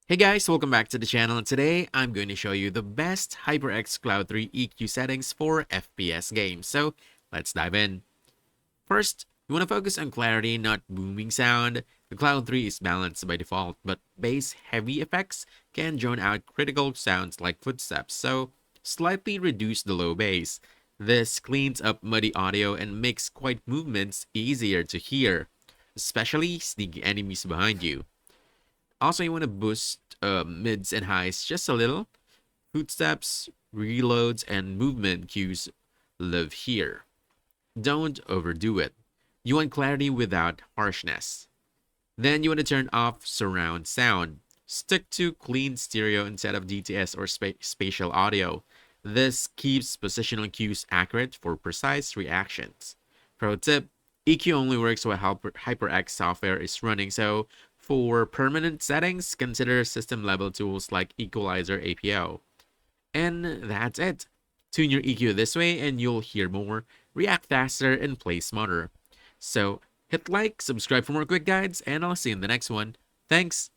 Hey guys, welcome back to the channel. Today, I'm going to show you the best HyperX Cloud 3 EQ settings for FPS games. So, let's dive in. First, you want to focus on clarity, not booming sound. The Cloud 3 is balanced by default, but bass-heavy effects can drown out critical sounds like footsteps, so slightly reduce the low bass. This cleans up muddy audio and makes quiet movements easier to hear, especially sneaky enemies behind you. Also, you want to boost mids and highs just a little. Footsteps, reloads, and movement cues live here. Don't overdo it. You want clarity without harshness. Then you want to turn off surround sound. Stick to clean stereo instead of DTS or spatial audio. This keeps positional cues accurate for precise reactions. Pro tip: EQ only works while HyperX software is running, so for permanent settings, consider system level tools like Equalizer APO. And that's it. Tune your EQ this way and you'll hear more, react faster, and play smarter. So hit like, subscribe for more quick guides, and I'll see you in the next one. Thanks!